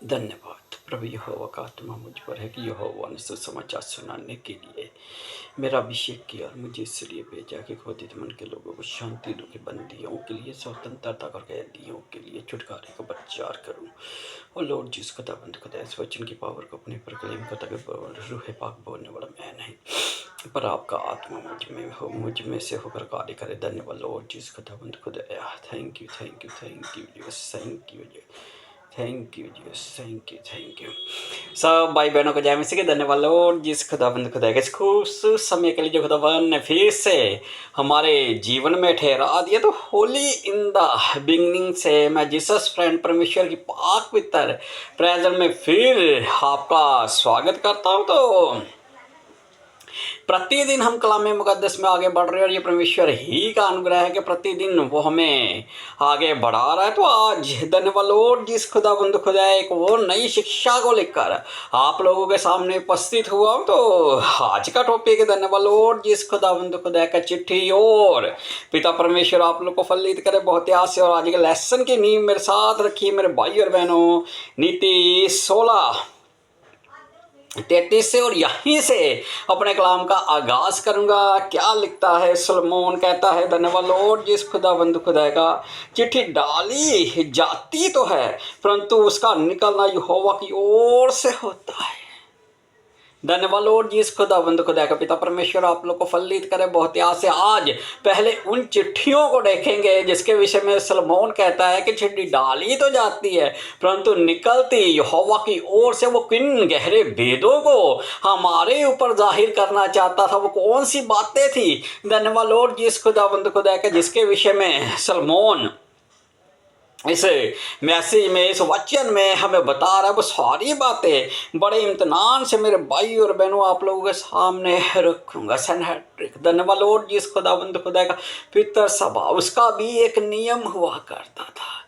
धन्यवाद प्रभु यहोवा का आत्मा मुझ पर है कि यहोवा ने सुसमाचार सुनाने के लिए मेरा अभिषेक किया और मुझे इसलिए भेजा कि क्रोधित मन के लोगों को शांति दूँ, बंदियों के लिए स्वतंत्रता और कैदियों के लिए छुटकारे का प्रचार करूँ। और लॉर्ड जिस खुदाबंद खुदा इस वचन की पावर को अपने पर क्लेम करता कि रूह पाक बोलने वाला मैं नहीं पर आपका आत्मा मुझ में से होकर कार्य करे। धन्यवाद लॉर्ड जिस खुदाबंद खुदा। Thank you thank you thank you thank you thank you Jesus thank you सब भाई बहनों को जय मसीह की। धन्यवाद लॉर्ड जिस खुदाबंद खुदा के खूब समय के लिए जो खुदाबंद ने फिर से हमारे जीवन में ठहरा दिया। तो होली इन द बिगनिंग से मैं जीसस फ्रेंड परमेश्वर की पाक पवित्र प्रेजेंस में फिर आपका स्वागत करता हूँ। तो प्रतिदिन हम कलाम मुकद्दस में आगे बढ़ रहे हैं और ये परमेश्वर ही का अनुग्रह है कि प्रतिदिन वो हमें आगे बढ़ा रहा है। तो आज धन्यवाद लॉर्ड जिस खुदाबंद खुदा एक वो नई शिक्षा को लेकर आप लोगों के सामने उपस्थित हुआ हूँ। तो आज का टॉपिक है धन्यवाद लॉर्ड जिस खुदाबंद खुदा का चिट्ठी। और पिता परमेश्वर आप लोग को फलित करे बहुत आस से। और आज के लेसन की नींव मेरे साथ रखी मेरे भाई और बहनों नीति 16:33 से और यहीं से अपने कलाम का आगाज करूंगा। क्या लिखता है सलमोन कहता है धन्यवाद लॉर्ड जिस खुदाबंद खुदा का चिट्ठी डाली जाती तो है परंतु उसका निकलना यहोवा की ओर से होता है। धन्यवाद लॉर्ड जिस खुदाबंद खुदा का पिता परमेश्वर आप लोग को फलित करे बहुत आस से। आज पहले उन चिट्ठियों को देखेंगे जिसके विषय में सलमोन कहता है कि चिट्ठी डाली तो जाती है परंतु निकलती यहोवा की ओर से। वो किन गहरे भेदों को हमारे ऊपर जाहिर करना चाहता था, वो कौन सी बातें थी। धन्यवाद लॉर्ड जिस खुदाबंद खुदा का जिसके विषय में सलमोन इस मैसेज में इस वचन में हमें बता रहा है। वो सारी बातें बड़े इम्तनान से मेरे भाई और बहनों आप लोगों के सामने रखूंगा। सनहैट्रिक धन्यवाद लॉर्ड जिस खुदाबंद खुदा का पितर सभा उसका भी एक नियम हुआ करता था।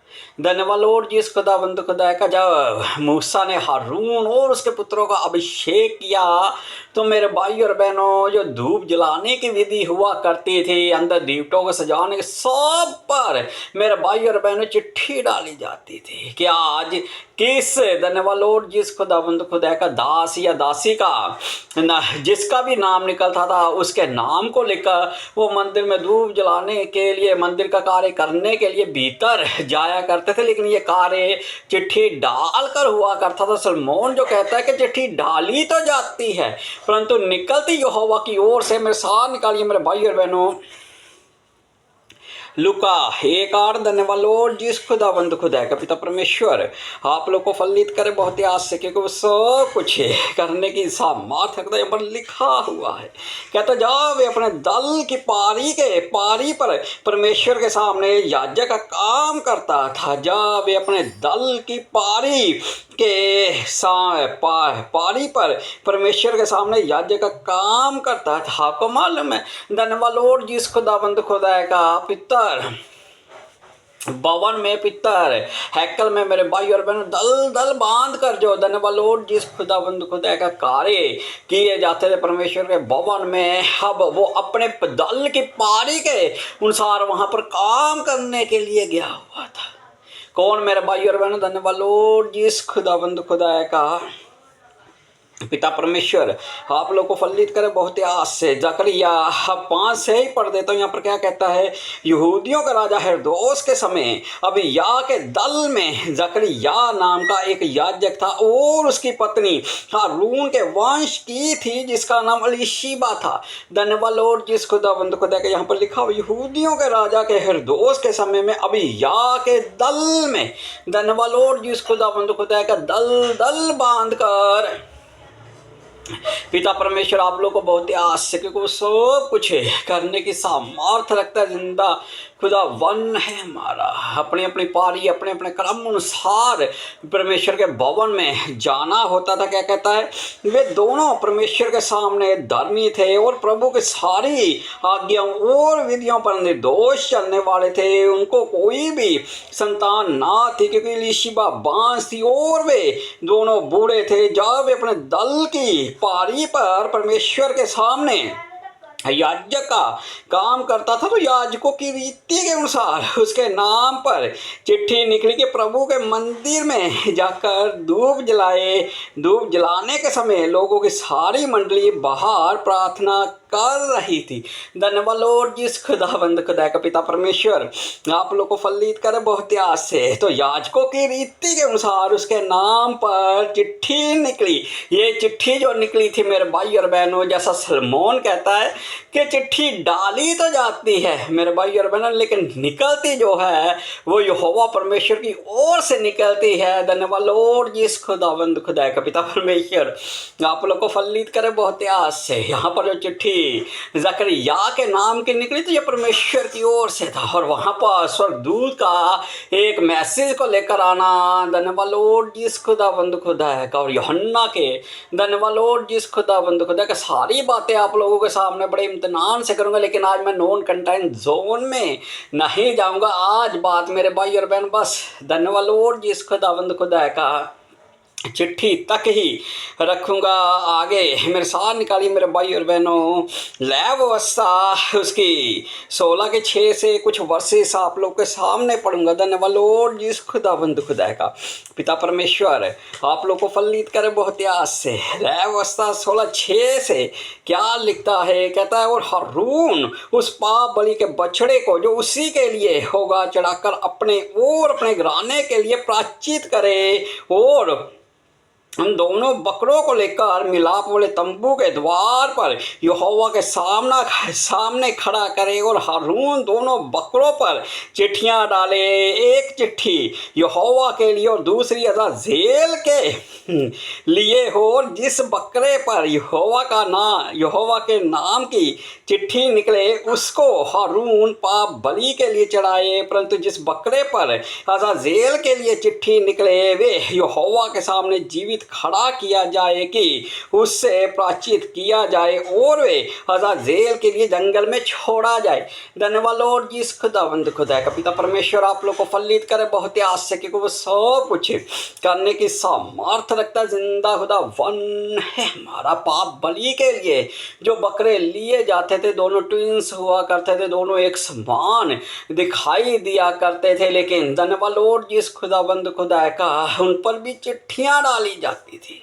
धन्यवाद लॉर्ड जिस खुदाबंद खुदा का जब मूसा ने हारून और उसके पुत्रों का अभिषेक किया तो मेरे भाई और बहनों जो धूप जलाने की विधि हुआ करती थी अंदर दीवटों को सजाने के सब पर मेरे भाई और बहनों चिट्ठी डाली जाती थी कि आज किस धन्यवाद लॉर्ड जिस खुदाबंद खुदा का दास या दासी का जिसका भी नाम निकलता था उसके नाम को लेकर वो मंदिर में धूप जलाने के लिए मंदिर का कार्य करने के लिए भीतर जाया करते थे। लेकिन ये कार्य चिट्ठी डालकर हुआ करता था। सलमोन जो कहता है कि चिट्ठी डाली तो जाती है परंतु निकलती यहोवा की ओर से। मेरे साथ निकालिए मेरे भाई और बहनों लुका 1:8 धन्यवाद लॉर्ड जिस खुदाबंद खुदा का पिता परमेश्वर आप लोग को फलित करे बहुत ही आस से क्योंकि वो सब कुछ करने की सामर्थ रखता है। यहाँ पर लिखा हुआ है कहता जब वे अपने दल की पारी पर परमेश्वर के सामने याजक का काम करता था, जब वे अपने दल की पारी पर परमेश्वर के सामने याजक का काम करता था। आपको मालूम है धन्यवाद लॉर्ड जिस खुदाबंद खुदा का पितर भवन में पितर हैकल में मेरे भाई और बहनों दल दल बांध कर जो धन्यवाद लॉर्ड जिस खुदाबंद खुदा का कार्य किए जाते थे परमेश्वर के भवन में, अब वो अपने दल की पारी के अनुसार वहां पर काम करने के लिए गया हुआ था। कौन मेरे भाई और बहनों धन्यवाद लॉर्ड जिस खुदाबंद खुदा का पिता परमेश्वर आप लोग को फलित करे बहुत ही आस से। जकरिया 5 से ही पढ़ देता हूँ। यहाँ पर क्या कहता है यहूदियों का राजा हेरोदेस के समय अबिय्याह के दल में जकरिया नाम का एक याजक था और उसकी पत्नी हारून के वंश की थी जिसका नाम एलीशिबा था। धन्यवाद लॉर्ड जिस खुदाबंद खुदा के यहाँ पर लिखा हुआ यहूदियों के राजा के हेरोदेस के समय में अबिय्याह के दल में धन्यवाद लॉर्ड जिस खुदाबंद खुदा का दल दल बांध कर पिता परमेश्वर आप लोग को बहुत ही आस से क्योंकि वो सब कुछ करने की सामर्थ रखता है। जिंदा खुदा वन है हमारा। अपनी अपनी पारी अपने अपने क्रम अनुसार परमेश्वर के भवन में जाना होता था। क्या कहता है वे दोनों परमेश्वर के सामने धर्मी थे और प्रभु की सारी आज्ञाओं और विधियों पर निर्दोष चलने वाले थे। उनको कोई भी संतान ना थी क्योंकि एलीशिबा बांस थी और वे दोनों बूढ़े थे। जब वे अपने दल की पारी पर परमेश्वर के सामने याजक का काम करता था, तो याजकों की रीति के अनुसार उसके नाम पर चिट्ठी निकली कि प्रभु के मंदिर में जाकर धूप जलाए। धूप जलाने के समय लोगों की सारी मंडली बाहर प्रार्थना कर रही थी। धन्यवाद लॉर्ड जिस खुदावंद खुदा का पिता परमेश्वर आप लोग को फलित करे बहुत आस से। तो याजकों की रीति के अनुसार उसके नाम पर चिट्ठी निकली। ये चिट्ठी जो निकली थी मेरे भाई और बहनों, जैसा सलमोन कहता है कि चिट्ठी डाली तो जाती है मेरे भाई और बहनों, लेकिन निकलती जो है वो यहोवा परमेश्वर की ओर से निकलती है। धन्यवाद लॉर्ड जिस खुदावंद खुदा का पिता परमेश्वर आप लोग को फलित करे बहुत आस से। यहाँ पर जो चिट्ठी जकरिया के नाम की निकली तो ये परमेश्वर की ओर से था, और वहाँ पर स्वर्गदूत का एक मैसेज को लेकर आना। धन्यवाद लॉर्ड जिस खुदावंद खुदा का, और यूहन्ना के धन्यवाद लॉर्ड जिस खुदावंद खुदा का सारी बातें आप लोगों के सामने बड़े इम्तिनान से करूँगा, लेकिन आज मैं नॉन कंटेंट जोन में नहीं जाऊँगा। आज बात मेरे भाई और बहन बस धन्यवाद लॉर्ड जिस खुदावंद खुदा का चिट्ठी तक ही रखूँगा। आगे मेरे साथ निकालिए मेरे भाई और बहनों, लय व्यवस्था उसकी 16 के 6 से कुछ वर्सेस आप लोग के सामने पढ़ूंगा। धन्यवाद लॉर्ड जिस खुदावंद खुदा का पिता परमेश्वर आप लोग को फलित करे बहुत आस से। लय व्यवस्था 16:6 से क्या लिखता है, कहता है और हारून उस पाप बलि के बछड़े को जो उसी के लिए होगा चढ़ाकर अपने और अपने घराने के लिए प्रायश्चित करे, और उन दोनों बकरों को लेकर मिलाप वाले तंबू के द्वार पर यहोवा के सामने खड़ा करे, और हारून दोनों बकरों पर चिट्ठियां डाले, एक चिट्ठी यहोवा के लिए और दूसरी अज़ाज़ेल के लिए हो। और जिस बकरे पर यहोवा के नाम की चिट्ठी निकले उसको हारून पाप बलि के लिए चढ़ाए, परंतु जिस बकरे पर अज़ाज़ेल के लिए चिट्ठी निकले वे यहोवा के सामने जीवित खड़ा किया जाए कि उससे प्रायश्चित किया जाए, और वे अज़ाज़ेल के लिए जंगल में छोड़ा जाए। धन्यवाद लॉर्ड जिस खुदावंद खुदा का पिता परमेश्वर आप लोग को फलित करे बहुत आस से, क्योंकि वो सब कुछ करने की सामर्थ रखता। जिंदा खुदा वन है हमारा। पाप बलि के लिए जो बकरे लिए जाते थे दोनों ट्विंस हुआ करते थे, दोनों एक समान दिखाई दिया करते थे, लेकिन धन्यवाद लॉर्ड जिस खुदावंद खुदा का उन पर भी चिट्ठियां डाली जाती थी।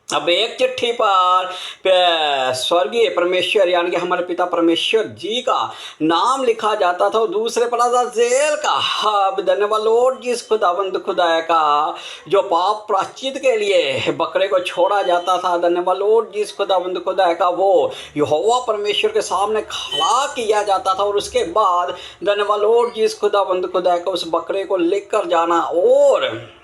अब एक चिट्ठी पर स्वर्गीय परमेश्वर यानी कि हमारे पिता परमेश्वर जी का नाम लिखा जाता था, और दूसरे पर अज़ाज़ेल का। अब धन्यवाद लॉर्ड जिस खुदावंद खुदा का जो पाप प्रायश्चित के लिए बकरे को छोड़ा जाता था, धन्यवाद लॉर्ड जिस खुदावंद खुदा का वो यहोवा परमेश्वर के सामने खड़ा किया जाता था, और उसके बाद धन्यवाद लॉर्ड जिस खुदावंद खुदा का उस बकरे को लेकर जाना, और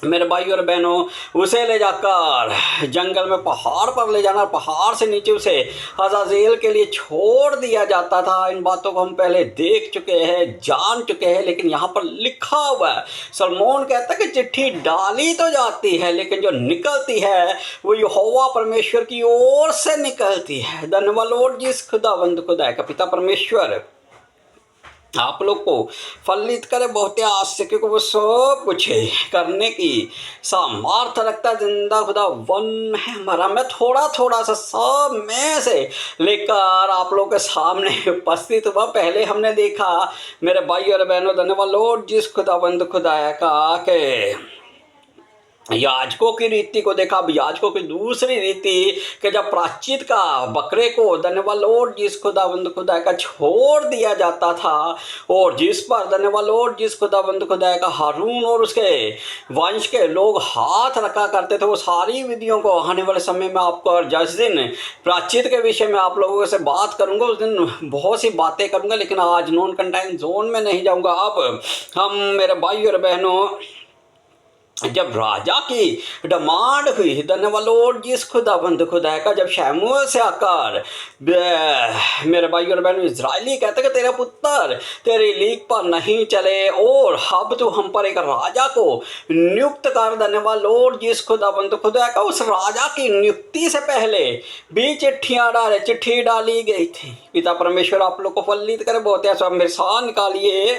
मेरे भाई और बहनों उसे ले जाकर जंगल में पहाड़ पर ले जाना, पहाड़ से नीचे उसे अज़ाज़ेल के लिए छोड़ दिया जाता था। इन बातों को हम पहले देख चुके हैं, जान चुके हैं, लेकिन यहाँ पर लिखा हुआ है। सलमोन कहता है कि चिट्ठी डाली तो जाती है, लेकिन जो निकलती है वो यहोवा परमेश्वर की ओर से निकलती है। धन्यवाद लॉर्ड जिस खुदावंद खुदा का पिता परमेश्वर आप लोग को फलित करे बहुत आस से, क्योंकि वो सब कुछ करने की सामर्थ रखता। जिंदा खुदा वन है हमारा। मैं थोड़ा सा सब में से लेकर आप लोग के सामने उपस्थित हुआ। पहले हमने देखा मेरे भाई और बहनों धन्यवाद लॉर्ड जिस खुदावंद खुदा का के याजकों की रीति को देखा। अब याजकों की दूसरी रीति कि जब प्रायश्चित का बकरे को धन्यवाद लॉर्ड जिस खुदावंद खुदा का छोड़ दिया जाता था, और जिस पर धन्यवाद लॉर्ड जिस खुदावंद खुदा का हारून और उसके वंश के लोग हाथ रखा करते थे, वो सारी विधियों को आने वाले समय में आपको, जिस दिन प्रायश्चित के विषय में आप लोगों से बात करूंगा उस दिन बहुत सी बातें करूंगा, लेकिन आज नॉन कंटेंट जोन में नहीं जाऊंगा। अब हम मेरे भाई और बहनों जब राजा की डिमांड हुई धन्यवाद लॉर्ड जिस खुदावंद खुदा का, जब शमूएल से आकर मेरे भाई और बहनों इजरायली कहते कि तेरा पुत्र तेरी लीक पर नहीं चले, और अब तो हम पर एक राजा को नियुक्त कर। धन्यवाद लॉर्ड जिस खुदावंद खुदा का उस राजा की नियुक्ति से पहले भी चिट्ठी डाली गई थी। पिता परमेश्वर आप लोग को फलित करे बहुत है। सब मेरे साथ निकालिए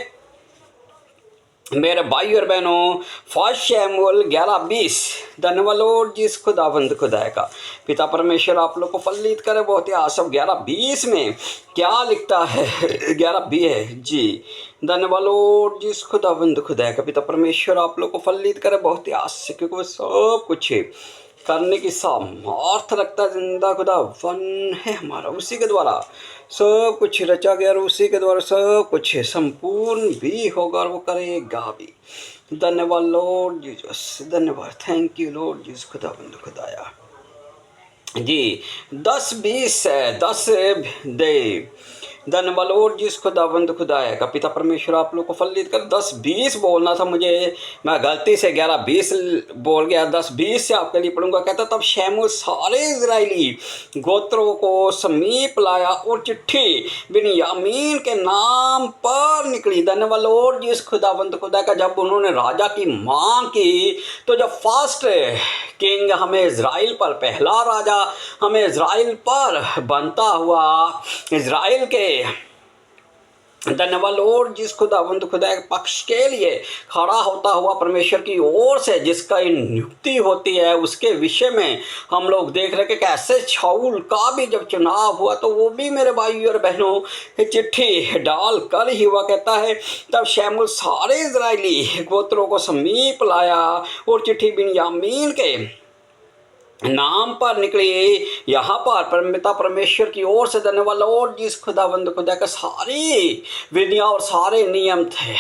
मेरे भाई और बहनों, फर्स्ट शैमुएल 11:20। धन्यवाद लॉर्ड जिस खुदावंद खुदाए का। पिता परमेश्वर आप लोग को फलित करे बहुत ही आसम। 11:20 में क्या लिखता है? 11:20 है जी। धन्यवाद लॉर्ड जिस खुदावंद खुदाए का। पिता परमेश्वर आप लोग को फलित करे बहुत ही आस, क्योंकि वो सब कुछ है करने की सामर्थ रखता जिंदा खुदा वन है हमारा। उसी के द्वारा सब कुछ रचा गया और उसी के द्वारा सब कुछ संपूर्ण भी होगा और वो करेगा भी। धन्यवाद लॉर्ड जीसस, धन्यवाद, थैंक यू लॉर्ड जीसस खुदावंद खुदाया जी। 10:20 है, 10 दे। धन्यवाद लॉर्ड जिस खुदावंद खुदाया का। पिता परमेश्वर आप लोग को फलित कर। 10:20 बोलना था मुझे, मैं गलती से 11:20 बोल गया। 10:20 से आपके लिए पढ़ूंगा। कहता तब शैमुएल सारे इजराइली गोत्रों को समीप लाया और चिट्ठी बिन्यामीन के नाम पर निकली। धन्यवाद लॉर्ड जिस खुदावंद खुदा का। जब उन्होंने राजा की मांग की तो जब फर्स्ट किंग हमें इजराइल पर, पहला राजा हमें इजराइल पर बनता हुआ इजराइल के, धन्यवाद लॉर्ड जिस खुदावंद खुदा के पक्ष के लिए खड़ा होता हुआ परमेश्वर की ओर से जिसका नियुक्ति होती है, उसके विषय में हम लोग देख रहे कि कैसे शाऊल का भी जब चुनाव हुआ तो वो भी मेरे भाई और बहनों चिट्ठी डाल कर ही हुआ। कहता है तब शैमुएल सारे इजराइली गोत्रों को समीप लाया और चिट्ठी बिन्यामीन के नाम पर निकली। यहाँ पर पिता परमेश्वर की ओर से धन्यवाद लॉर्ड जिस खुदावंद खुदा का सारी विधियाँ और सारे नियम थे।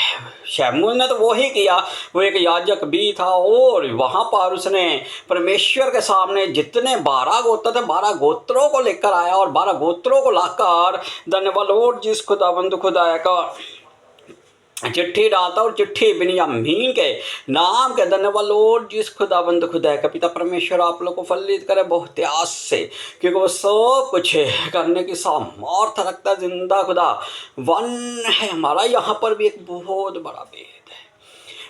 शैमुएल ने तो वो ही किया, वो एक याजक भी था और वहाँ पर उसने परमेश्वर के सामने जितने 12 गोत्र थे 12 गोत्रों को लेकर आया और 12 गोत्रों को लाकर धन्यवाद लॉर्ड जिस खुदावंद खुदा का चिट्ठी डालता और चिट्ठी बिन्यामीन के नाम के। धन्यवाद लॉर्ड जिस खुदाबंद खुदा का। पिता परमेश्वर आप लोग को फलित करे बहुत आस से, क्योंकि वो सब कुछ करने की सामर्थ रखता जिंदा खुदा वन है हमारा। यहाँ पर भी एक बहुत बड़ा भेद है।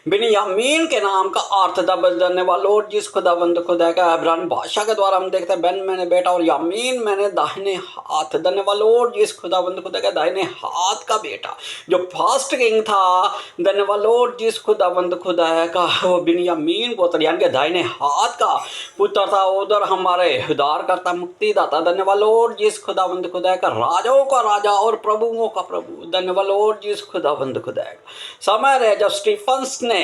बिन्यामीन के नाम का अर्थ धन्यवाद लॉर्ड जिस खुदावंद खुदा का। इब्रानी भाषा के द्वारा हम देखते हैं बेन मैंने बेटा और यामीन मैंने दाहिने हाथ। धन्यवाद लॉर्ड जिस खुदावंद खुदा का दाहिने हाथ का बेटा जो फर्स्ट किंग था। धन्यवाद लॉर्ड जिस खुदावंद खुदा का वो बिन्यामीन गोत्र यानी कि दाहिने हाथ का पुत्र था। उधर हमारे उद्धार करता मुक्तिदाता। धन्यवाद लॉर्ड जिस खुदावंद खुदा का। राजाओं का राजा और प्रभुओं का प्रभु। धन्यवाद लॉर्ड जिस खुदावंद खुदा का। समय रहे जब स्टीफन्स ने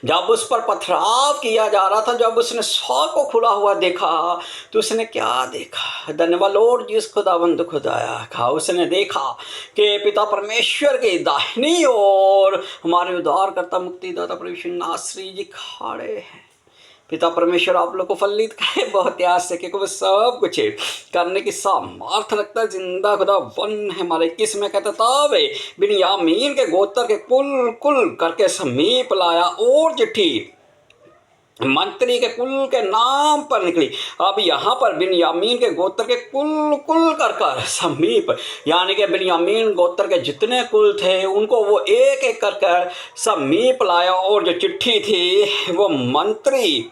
जब उस पर पथराव किया जा रहा था, जब उसने सौ को खुला हुआ देखा तो उसने क्या देखा? धन्यवाद लॉर्ड जिस खुदावंद खुदाया का। उसने देखा कि पिता परमेश्वर के दाहिनी ओर हमारे उद्धारकर्ता मुक्तिदाता परमेश्वर नासरी जी खड़े हैं। पिता परमेश्वर आप लोग को फलित करे बहुत आस से, क्योंकि वो सब कुछ करने की सामर्थ रखता है जिंदा खुदा वन है हमारे। 21 में कहता तब बिन्यामीन के गोत्र के कुल कुल करके समीप लाया और चिट्ठी मंत्री के कुल के नाम पर निकली। अब यहाँ पर बिन्यामीन के गोत्र के कुल कुल कर समीप, यानी कि बिन्यामीन गोत्र के जितने कुल थे उनको वो एक एक कर समीप लाया और जो चिट्ठी थी वो मंत्री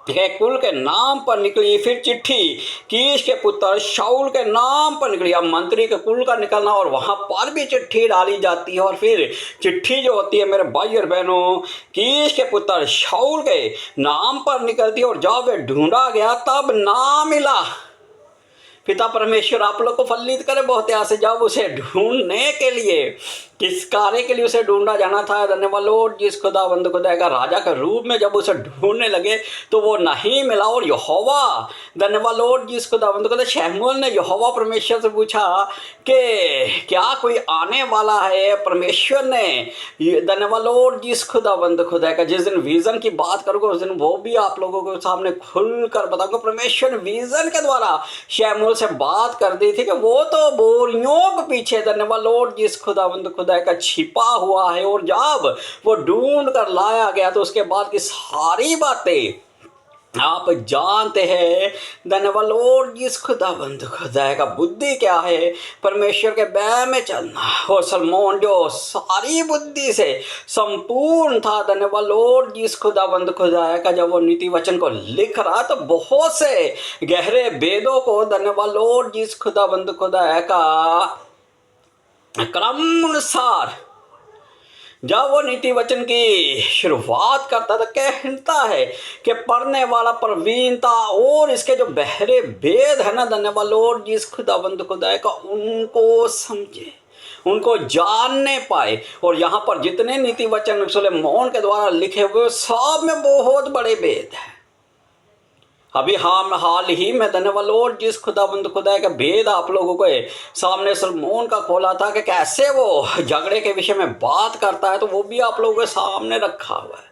के कुल के नाम पर निकली। फिर चिट्ठी कीश के पुत्र शाऊल के नाम पर निकली। अब मंत्री के कुल का निकलना और वहाँ पर भी चिट्ठी डाली जाती है। और फिर चिट्ठी जो होती है मेरे भाई और बहनों कीश के पुत्र शाऊल के नाम पर निकलती है और जब वे ढूंढा गया तब ना मिला। पिता परमेश्वर आप लोग को फलित करे बहुत आस से। जब उसे ढूंढने के लिए किस कार्य के लिए उसे ढूंढा जाना था, धन्यवाद लॉर्ड जिस खुदावंद खुदा का राजा के रूप में जब उसे ढूंढने लगे तो वो नहीं मिला। और यहोवा धन्यवाद लॉर्ड जिस खुदावंद खुदा। शैमुएल ने यहोवा परमेश्वर से पूछा कि क्या कोई आने वाला है? परमेश्वर ने धन्यवाद लॉर्ड जिस खुदावंद खुदा का। जिस दिन विजन की बात करूँगा उस दिन वो भी आप लोगों के सामने खुल कर बताऊंगा। परमेश्वर विजन के द्वारा शैमुएल से बात कर दी थी कि वो तो बोरियों के पीछे धन्यवाद लॉर्ड जिस खुदावंद खुदा का छिपा हुआ है। और जब वो ढूंढ कर लाया गया तो उसके बाद की सारी बातें आप जानते हैं। धन्यवाद लॉर्ड जिस खुदावंद खुदा का। बुद्धि क्या है? परमेश्वर के बैर में चलना। और सलमोन जो सारी बुद्धि से संपूर्ण था, धन्यवाद लॉर्ड जिस खुदावंद खुदा का। जब वो नीति वचन को लिख रहा तो बहुत से गहरे वेदों को धन्यवाद लॉर्ड जिस खुदावंद खुदा का क्रम अनुसार जब वो नीति वचन की शुरुआत करता था, कहता है कि पढ़ने वाला प्रवीणता और इसके जो बहरे भेद है ना, धन्यवाद लॉर्ड जिस खुदाबंद खुदा का, उनको समझे, उनको जानने पाए। और यहाँ पर जितने नीति वचन सुलेमान के द्वारा लिखे हुए सब में बहुत बड़े भेद हैं। अभी हाल ही में धन्यवाद लॉर्ड जिस खुदाबंद खुदा का भेद आप लोगों को सामने सुलेमान का खोला था कि कैसे वो झगड़े के विषय में बात करता है, तो वो भी आप लोगों के सामने रखा हुआ है।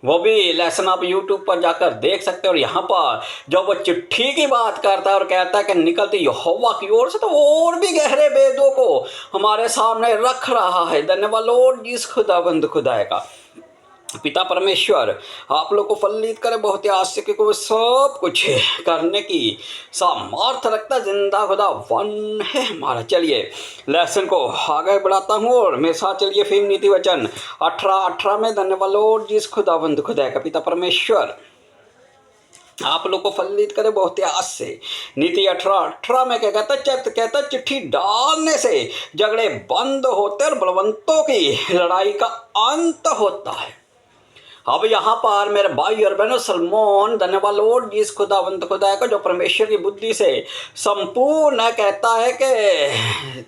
वो भी लेसन आप यूट्यूब पर जाकर देख सकते हैं। और यहाँ पर जब वो चिट्ठी की बात करता है और कहता है कि निकलती यहोवा की ओर से, तो और भी गहरे भेदों को हमारे सामने रख रहा है। धन्यवाद लॉर्ड जिस खुदाबंद खुदा का। पिता परमेश्वर आप लोग को फलित करे बहुत ही आश्चर्य को सब कुछ करने की सामर्थ्य रखता जिंदा खुदा वन है हमारा। चलिए लेसन को आगे बढ़ाता हूँ और मेरे साथ चलिए फिर नीति वचन 18 में। धन्यवाद लॉर्ड जिस खुदाबंद खुदा का। पिता परमेश्वर आप लोग को फलित करे बहुत ही आस से। नीति 18 में क्या कहता चिट्ठी डालने से झगड़े बंद होते और बलवंतों की लड़ाई का अंत होता है। अब यहाँ पर मेरे भाई और बहनों, सलमोन धन्यवाद लॉर्ड जिस खुदावंत खुदा का, जो परमेश्वर की बुद्धि से संपूर्ण कहता है कि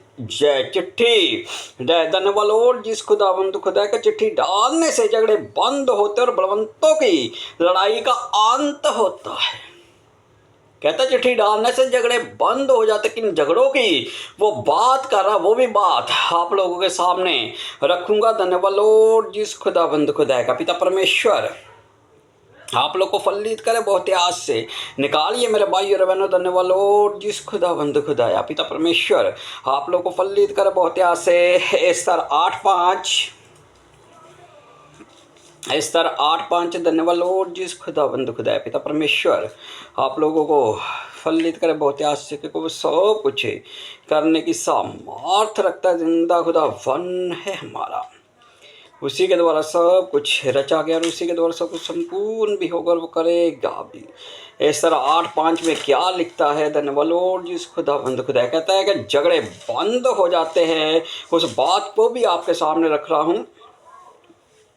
चिट्ठी धन्यवाद लॉर्ड जिस खुदावंत खुदा का, चिट्ठी डालने से झगड़े बंद होते और बलवंतों की लड़ाई का अंत होता है। कहता चिट्ठी डालने से झगड़े बंद हो जाते। किन झगड़ों की वो बात कर रहा, वो भी बात आप लोगों के सामने रखूंगा। धन्यवाद लॉर्ड जिस खुदाबंद खुदा का। पिता परमेश्वर आप लोग को फलित करे बहुत ही आस से। निकालिए मेरे भाई और बहनों, धन्यवाद लॉर्ड जिस खुदाबंद खुदा है। पिता परमेश्वर आप लोग को फलित करे बहुत ही आस से। एस्तर 8:5 धन्यवाद लॉर्ड जिस खुदाबंद खुदा है। पिता परमेश्वर आप लोगों को फलित करे बहुत ही आश्चर्य के को सब कुछ करने की सामर्थ्य रखता है जिंदा खुदा वन है हमारा। उसी के द्वारा सब कुछ रचा गया और उसी के द्वारा सब कुछ संपूर्ण भी होगा और वो करेगा भी। एस्तर 8:5 में क्या लिखता है? धन्यवाद लॉर्ड जिस खुदाबंद खुदा कहता है कि झगड़े बंद हो जाते हैं। उस बात को भी आपके सामने रख रहा हूँ।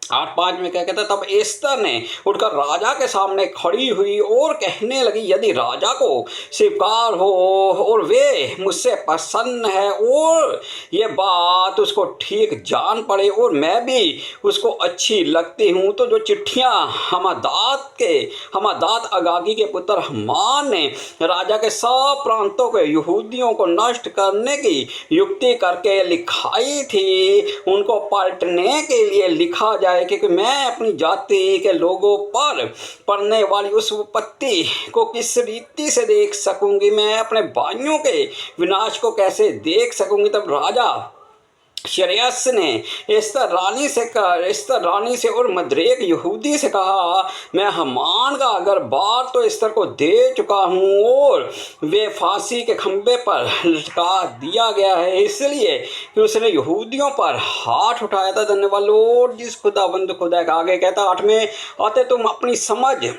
8:5 में क्या कहता है? तब एस्तर ने उठकर राजा के सामने खड़ी हुई और कहने लगी, यदि राजा को स्वीकार हो और वे मुझसे प्रसन्न है और ये बात उसको ठीक जान पड़े और मैं भी उसको अच्छी लगती हूँ, तो जो चिट्ठियाँ हमादात अगागी के पुत्र हमान ने राजा के सब प्रांतों के यहूदियों को नष्ट करने की युक्ति करके लिखाई थी, उनको पलटने के लिए लिखा जाए, क्योंकि मैं अपनी जाति के लोगों पर पड़ने वाली उस विपत्ति को किस रीति से देख सकूंगी, मैं अपने भाइयों के विनाश को कैसे देख सकूंगी। तब राजा शरेयस ने एस्तर रानी से और मद्रेक यहूदी से कहा, मैं हमान का अगर बार तो एस्तर को दे चुका हूँ और वे फांसी के खंबे पर लटका दिया गया है, इसलिए कि उसने यहूदियों पर हाथ उठाया था। धन्यवाद लॉर्ड जिस खुदाबंद खुदा का। आगे कहता 8 में, अतः तुम अपनी समझ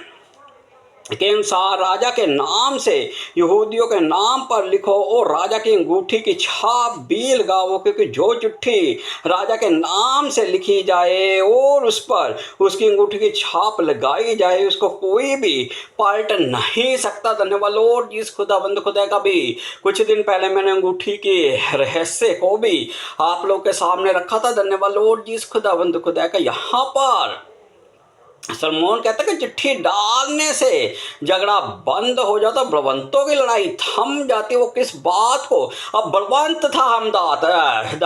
के अनुसार राजा के नाम से यहूदियों के नाम पर लिखो और राजा की अंगूठी की छाप भी लगाओ, क्योंकि जो चिट्ठी राजा के नाम से लिखी जाए और उस पर उसकी अंगूठी की छाप लगाई जाए, उसको कोई भी पलट नहीं सकता। धन्यवाद लॉर्ड जिस खुदाबंद खुदा का भी। कुछ दिन पहले मैंने अंगूठी के रहस्य को भी आप लोग के सामने रखा था। धन्यवाद लॉर्ड जिस खुदाबंद खुदा का। यहाँ पर सलमोन कहता है कि चिट्ठी डालने से झगड़ा बंद हो जाता, बलवंतों की लड़ाई थम जाती। वो किस बात को? अब बलवंत था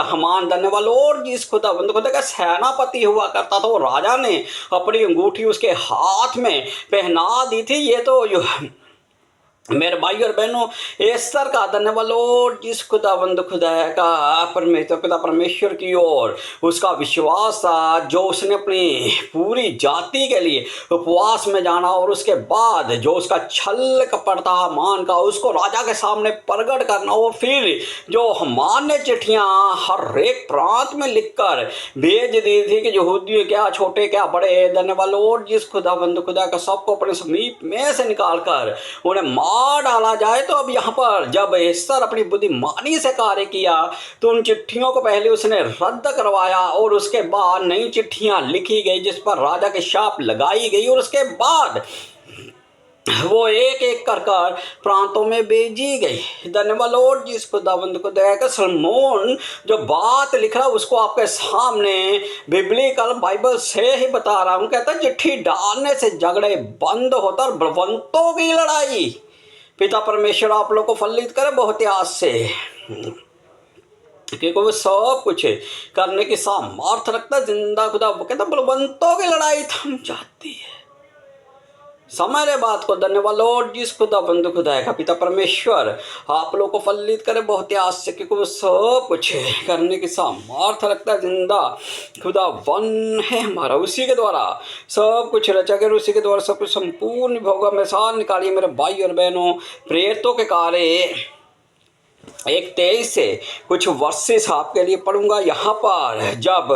हमान। धन्यवाद लॉर्ड जिस खुदाबंद खुदा का सेनापति हुआ करता था। वो राजा ने अपनी अंगूठी उसके हाथ में पहना दी थी। ये तो मेरे भाई और बहनों, एस्तर का धन्यवाद लॉर्ड जिस खुदाबंद खुदा का पिता परमेश्वर की ओर उसका विश्वास था, जो उसने अपनी पूरी जाति के लिए उपवास में जाना और उसके बाद जो उसका छल कपट था हामान का, उसको राजा के सामने प्रकट करना। और फिर जो हामान ने चिट्ठियाँ हर एक प्रांत में लिखकर भेज दी थी कि यहूदी क्या छोटे क्या बड़े, धन्यवाद लॉर्ड जिस खुदाबंद खुदा का, सबको अपने समीप में से निकाल कर उन्हें मार डाला जाए। तो अब यहाँ पर जब एस्तर अपनी बुद्धिमानी से कार्य किया तो उन चिट्ठियों को पहले उसने रद्द करवाया और उसके बाद नई चिट्ठियां लिखी गई जिस पर राजा के शाप लगाई गई, और उसके बाद वो एक एक कर कर प्रांतों में भेजी गई। धन्यवाद लॉर्ड जी, इस खुदाबंद को दया कर। सलमोन जो बात लिख रहा है उसको आपके सामने बिब्लिकल बाइबल से ही बता रहा हूँ। कहता है चिट्ठी डालने से झगड़े बंद होता और बलवंतों की लड़ाई। पिता परमेश्वर आप लोग को फलित करे बहुत आस से, क्योंकि वो सब कुछ करने की सामर्थ्य रखता। जिंदा खुदा कहता बलवंतों की लड़ाई थम जाती है। समय रे बात को धन्यवाद लॉर्ड जिस खुदा बंधु खुदा का पिता परमेश्वर आप लोग को फलित करे बहुत आस से, क्योंकि वो सब कुछ करने की सामर्थ्य रखता है। जिंदा खुदा वन है हमारा, उसी के द्वारा सब कुछ रचा कर, उसी के द्वारा सब कुछ संपूर्ण होगा। मिसाल निकालिए मेरे भाई और बहनों, प्रेरितों के कार्य 1:23 से कुछ वर्सेस आपके लिए पढ़ूंगा। यहाँ पर जब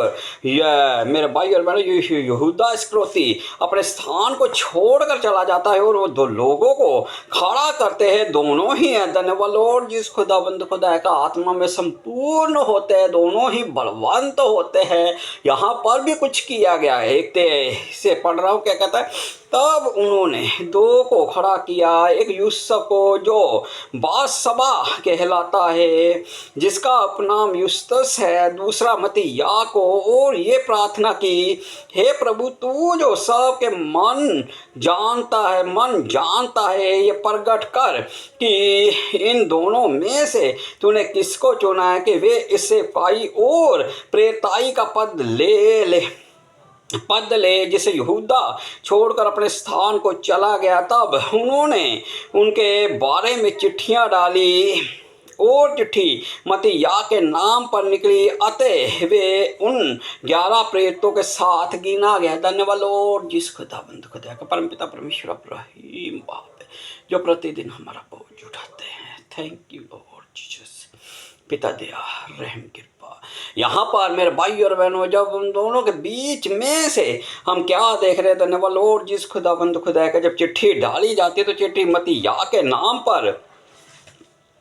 मेरे भाई और बहनों यहूदा इस्करियोती अपने स्थान को छोड़कर चला जाता है और वो दो लोगों को खड़ा करते हैं, दोनों ही हैं धन्यवाद लॉर्ड जिस खुदाबंद खुदा का आत्मा में संपूर्ण होते हैं, दोनों ही बलवंत होते हैं। यहाँ पर भी कुछ किया गया है। 1:23 से पढ़ रहा हूँ, क्या कहता है, तब उन्होंने दो को खड़ा किया, एक यूसुफ को जो बासबा कहलाता है जिसका उपनाम युस्तस है, दूसरा मत्तियाह को, और ये प्रार्थना की, हे प्रभु तू जो सबके मन जानता है ये प्रगट कर कि इन दोनों में से तूने किसको चुना है कि वे इससे पाई और प्रेताई का पद ले जिसे यहूदा छोड़कर अपने स्थान को चला गया। तब उन्होंने उनके बारे में चिट्ठियां डाली और चिट्ठी मत्तियाह के नाम पर निकली, अतः वे उन 11 प्रेरितों के साथ गिना गया। धन्यवाद लॉर्ड जिस खुदाबंद खुदा का परमपिता परमेश्वर रहीम बाप है जो प्रतिदिन हमारा बोझ उठाते हैं। Thank you Lord Jesus. पिता दया रहम कृपा। यहाँ पर मेरे भाई और बहनों, जब उन दोनों के बीच में से हम क्या देख रहे थे, धन्यवाद लॉर्ड जिस खुदाबंद खुदा का जब चिट्ठी डाली जाती है तो चिट्ठी मत्तियाह के नाम पर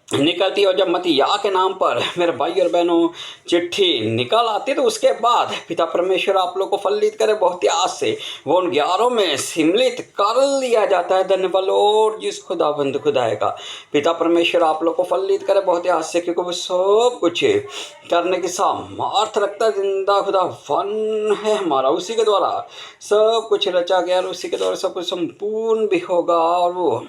निकलती है, और जब मत्तियाह के नाम पर मेरे भाई और बहनों चिट्ठी निकल आती तो उसके बाद पिता परमेश्वर आप लोग को फलित करे बहुत आस से वो उन 11 में सम्मिलित कर लिया जाता है। धन्यवाद लॉर्ड जिस खुदाबंद खुदा का पिता परमेश्वर आप लोग को फलित करे बहुत आस से, क्योंकि वो सब कुछ करने की सामर्थ्य रखता है। जिंदा खुदा वन है हमारा, उसी के द्वारा सब कुछ रचा गया और उसी के द्वारा सब कुछ संपूर्ण भी होगा और वो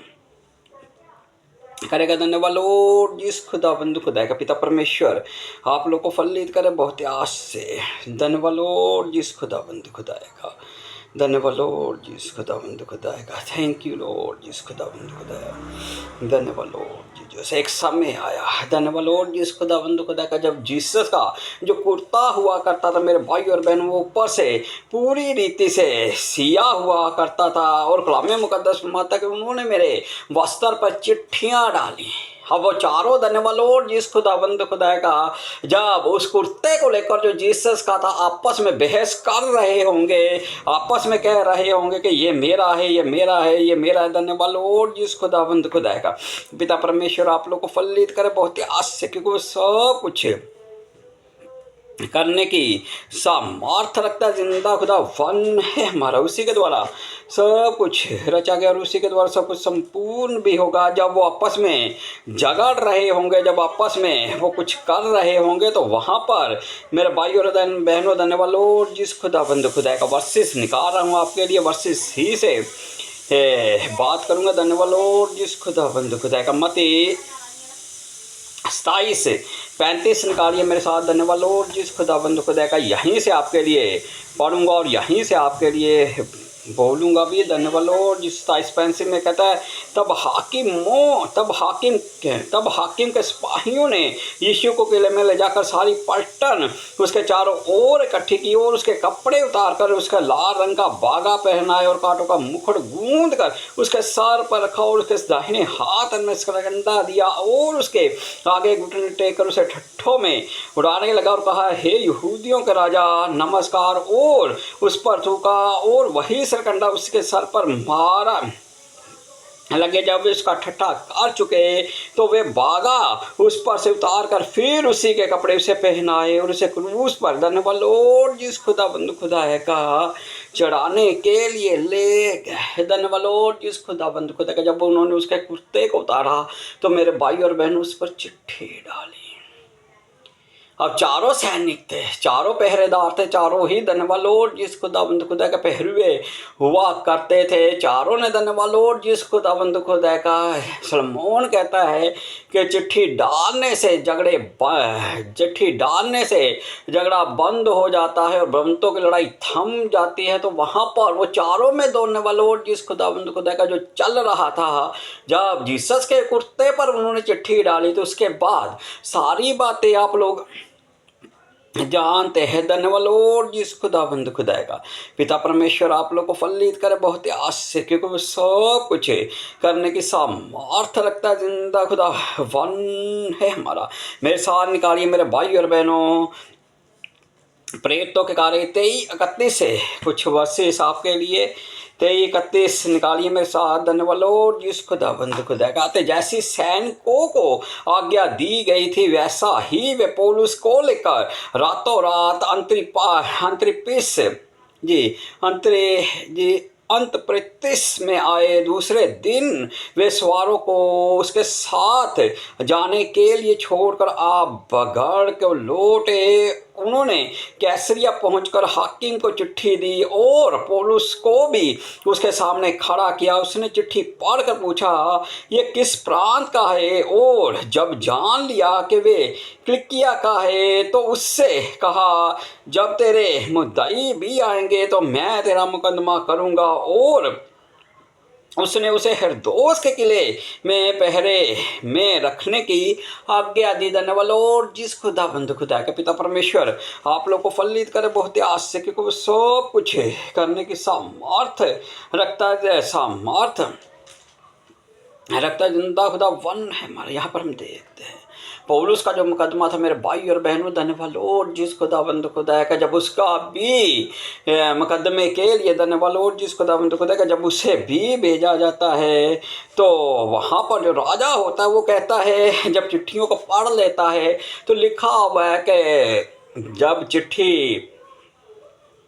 करेगा। धन्यवाद लॉर्ड जिस खुदाबंद खुदा का पिता परमेश्वर आप लोग को फलित करे बहुत आस से। धन्यवाद लॉर्ड जिस खुदाबंद खुदा का, धन्यवाद लॉर्ड जिस खुदाबंद खुदा का। थैंक यू लॉर्ड जिस खुदाबंद खुदा। धन्यवाद लॉर्ड जीसस। एक समय आया, धन्यवाद लॉर्ड जिस खुदाबंद खुदा का, जब जीसस का जो कुर्ता हुआ करता था मेरे भाई और बहन, वो ऊपर से पूरी रीति से सिया हुआ करता था, और कलाम मुकद्दस माता के उन्होंने मेरे वस्त्र पर चिट्ठियाँ डाली। अब वो चारों धन्यवाद लॉर्ड जिस खुदाबंद खुदा का जब उस कुर्ते को लेकर जो जीसस का था आपस में बहस कर रहे होंगे, आपस में कह रहे होंगे कि ये मेरा है, ये मेरा है, ये मेरा है। धन्यवाद लॉर्ड जिस खुदाबंद खुदा का पिता परमेश्वर आप लोग को फलित करे बहुत आस से, क्योंकि वो सब कुछ करने की सामर्थ्य रखता है। जिंदा खुदा वन है हमारा, उसी के द्वारा सब कुछ रचा गया और उसी के द्वारा सब कुछ संपूर्ण भी होगा। जब वो आपस में झगड़ रहे होंगे, जब आपस में वो कुछ कर रहे होंगे, तो वहाँ पर मेरे भाई और बहनों धन्यवाद लॉर्ड जिस खुदाबंद खुदा का वर्सेस निकाल रहा हूँ आपके लिए, वर्सेस ही से बात करूँगा। धन्यवाद लॉर्ड जिस खुदाबंद खुदा का मत्ती 27:35 निकालिए मेरे साथ। धन्यवाद लॉर्ड जिस खुदाबंद खुदा का यहीं से आपके लिए पढ़ूंगा और यहीं से आपके लिए बोलूँगा भी। धन्यवाद लॉर्ड जिस 27:35 में कहता है, तब हाकिम के सिपाहियों ने यीशु को किले में ले जाकर सारी पलटन उसके चारों ओर इकट्ठी की और उसके कपड़े उतार कर उसका लाल रंग का बागा पहनाए और कांटों का मुकुट गूंद कर उसके सर पर रखा और उसके दाहिने हाथ में स्कंधा दिया और उसके आगे घुटने टेक कर उसे ठट्ठों में उड़ाने लगा और कहा, हे यहूदियों के राजा नमस्कार, और उस पर थूका और वही सरकंडा उसके सर पर मारा लगे। जब इसका ठट्ठा कर चुके तो वे भागा, उस पर से उतार कर फिर उसी के कपड़े उसे पहनाए और उसे क्रूस पर धन्यवाद लॉर्ड जिस खुदाबंद खुदा है का चढ़ाने के लिए ले गए। धन्यवाद लॉर्ड जिस खुदाबंद खुदा का। जब उन्होंने उसके कुर्ते को उतारा तो मेरे भाई और बहन उस पर चिट्ठी डाली। अब चारों सैनिक थे, चारों पहरेदार थे, चारों ही धन्यवाद लॉर्ड जिस खुदाबंद खुदा का पहरुए हुआ करते थे। चारों ने धन्यवाद लॉर्ड जिस खुदाबंद खुदा का। सलमोन कहता है कि चिट्ठी डालने से झगड़ा बंद हो जाता है और बंतों की लड़ाई थम जाती है। तो वहाँ पर वो चारों में धन्यवाद लॉर्ड जिस खुदाबंद खुदा का जो चल रहा था, जब जीसस के कुर्ते पर उन्होंने चिट्ठी डाली तो उसके बाद सारी बातें आप लोग जानते हैं। धन्यवाद लॉर्ड जिस खुदाबंद खुदा का। पिता परमेश्वर आप लोग को फलित करे बहुत ही आस से, क्योंकि वो सब कुछ करने की सामर्थ रखता है। जिंदा खुदा वन है हमारा। मेरे साथ निकालिए मेरे भाई और बहनों प्रेरितों के कार्य 23-31 से कुछ वर्सेस आपके लिए 23-31 निकालिए मेरे साथ। धन्यवाद लॉर्ड जिस खुदाबंद खुदा कहते जैसी सैनिकों को आज्ञा दी गई थी वैसा ही वे पौलुस को लेकर रातों रात अंत प्रत्यस में आए। दूसरे दिन वे सवारों को उसके साथ जाने के लिए छोड़कर आप बगड़ के लौटे। उन्होंने कैसरिया पहुंचकर हाकिम को चिट्ठी दी और पौलुस को भी उसके सामने खड़ा किया। उसने चिट्ठी पढ़कर पूछा ये किस प्रांत का है, और जब जान लिया कि वे किलिकिया का है तो उससे कहा जब तेरे मुद्दई भी आएंगे तो मैं तेरा मुकदमा करूंगा। और उसने उसे हेरोदेस के किले में पहरे में रखने की आज्ञा दी। धन्यवाद लॉर्ड जिस खुदाबंद खुदा के। पिता परमेश्वर आप लोग को फलित करे बहुत ही आस से, क्योंकि वो सब कुछ करने की सामर्थ रखता है। जिंदा खुदा वन है हमारे। यहाँ पर हम देखते हैं पौलुस का जो मुकदमा था मेरे भाई और बहनों, धन्यवाद लॉर्ड जिस खुदाबंद खुदा का। जब उसका भी मुकदमे के लिए धन्यवाद लॉर्ड जिस खुदाबंद खुदा का जब उसे भी भेजा जाता है तो वहाँ पर जो राजा होता है वो कहता है, जब चिट्ठियों को पढ़ लेता है तो लिखा हुआ है कि जब चिट्ठी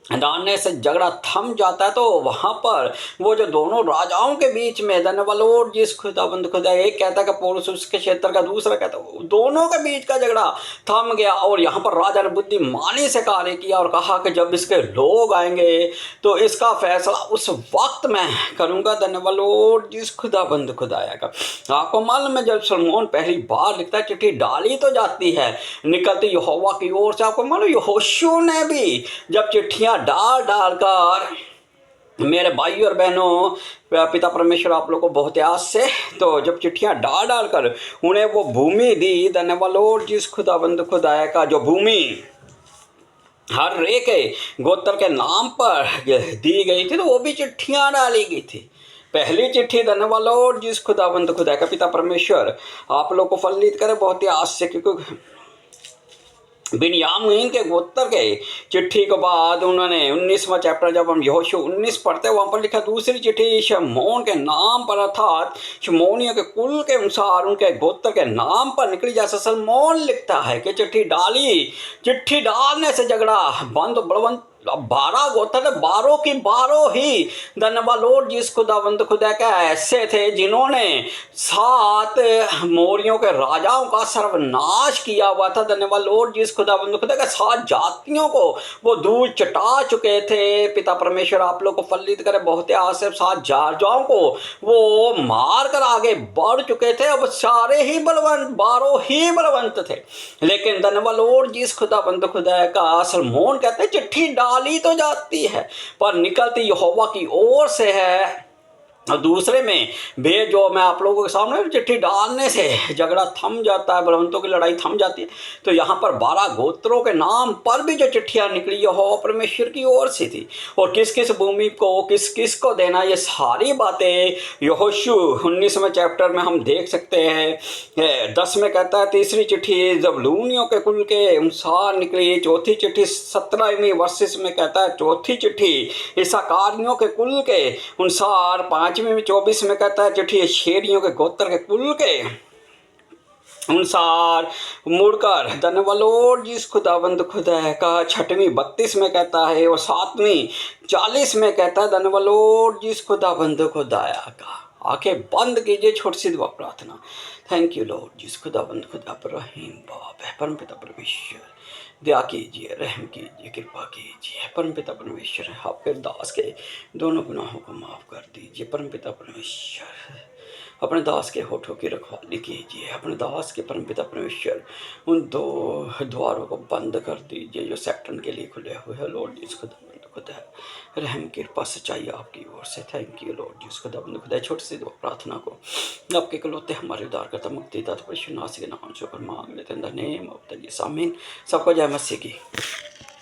डालने से झगड़ा थम जाता है। तो वहाँ पर वो जो दोनों राजाओं के बीच में धन्यवाद लॉर्ड जिस खुदाबंद खुदा, एक कहता है कि पौलुस उसके क्षेत्र का, दूसरा कहता है दोनों के बीच का झगड़ा थम गया। और यहाँ पर राजा ने बुद्धिमानी से कार्य किया और कहा कि जब इसके लोग आएंगे तो इसका फैसला उस वक्त मैं करूँगा। धन्यवाद लॉर्ड जिस खुदाबंद खुदाया का। आपको मालूम है जब सलमोन पहली बार लिखता है चिट्ठी डाली तो जाती है, निकलती यहोवा की ओर से। आपको मालूम यहोशू ने भी जब चिट्ठियाँ डाल कर मेरे भाई और बहनों पिता परमेश्वर आप लोग को बहुत आस से, तो जब चिट्ठियाँ डाल कर उन्हें वो भूमि दी। धन्यवाद लॉर्ड जिस खुदाबंद खुदाया का। जो भूमि हर एक गोत्र के नाम पर दी गई थी तो वो भी चिट्ठियाँ डाली गई थी। पहली चिट्ठी धन्यवाद लॉर्ड जिस खुदाबंद खुदा का। पिता परमेश्वर आप लोग को फलित करे बहुत ही आस से, क्योंकि बिन्यामीन के गोत्र के चिट्ठी के बाद उन्होंने 19वां चैप्टर जब हम यहोशू 19 पढ़ते हैं वहाँ पर लिखा दूसरी चिट्ठी शमौन के नाम पर, अर्थात शमौनियों के कुल के अनुसार उनके गोत्र के नाम पर निकली। जैसा सलमोन लिखता है कि चिट्ठी डालने से झगड़ा बंद बलवंत 12 गोत्र 12 की 12 ही धन्यवाद लॉर्ड जिस खुदावंद खुदा का ऐसे थे जिन्होंने 7 मोरियों के राजाओं का सर्वनाश किया हुआ था। धन्यवाद लॉर्ड जिस खुदावंद खुदा का 7 जातियों को वो दूर चटा चुके थे। पिता परमेश्वर आप लोग को फलित करे बहुत आस से। 7 राजाओं को वो मार कर आगे बढ़ चुके थे। अब सारे ही बलवंत 12 ही बलवंत थे, लेकिन धन्यवाद लॉर्ड जिस खुदावंद खुदा का सलमोन कहते हैं चिट्ठी डाली तो जाती है पर निकलती यहोवा की ओर से है। और दूसरे में भेद जो मैं आप लोगों के सामने चिट्ठी डालने से झगड़ा थम जाता है, बलवंतों की लड़ाई थम जाती है। तो यहाँ पर 12 गोत्रों के नाम पर भी जो चिट्ठियाँ निकली यहोवा परमेश्वर की ओर से थी, और किस किस भूमि को किस किस को देना, ये सारी बातें यहोशू 19वें चैप्टर में हम देख सकते हैं। 10 में कहता है तीसरी चिट्ठी ज़बूलूनियों के कुल के अनुसार निकली। चौथी चिट्ठी 17वीं वर्षिस में कहता है चौथी चिट्ठी इस्साकारियों के कुल के अनुसार। 5 5वीं में 24 में कहता है चिट्ठी शेरियों के गोत्र के कुल के अनुसार मुड़कर धन्यवाद लॉर्ड जिस खुदाबंद खुदा का। 6वीं 32 में कहता है और 7वीं 40 में कहता है धन्यवाद लॉर्ड जिस खुदाबंद खुदाया का। आंखें बंद कीजिए, छोटी सी दुआ प्रार्थना। थैंक यू लॉर्ड जिस खुदाबंद खुदा पर रहीम बाप है, परमपिता परमेश्वर दया कीजिए, रहम कीजिए, कृपा कीजिए। परमपिता परमेश्वर आपके दास के दोनों गुनाहों को माफ़ कर दीजिए। परमपिता परमेश्वर अपने दास के होठों की रखवाली कीजिए। अपने दास के परमपिता परमेश्वर उन 2 द्वारों को बंद कर दीजिए जो सैटन के लिए खुले हुए हैं। लॉर्ड जिस खुदाबंद खुदा रहम कृपा सच्चाई आपकी ओर से। थैंक यू लॉर्ड जिस खुदाबंद खुदा। छोटी सी दुआ प्रार्थना को आपके इकलौते हमारे उद्धारकर्ता मुक्तिदाता यीशु मसीह के नाम से ऊपर मांग लेते हैं। In the name of the Jesus, आमीन। सबको जय मसीह की।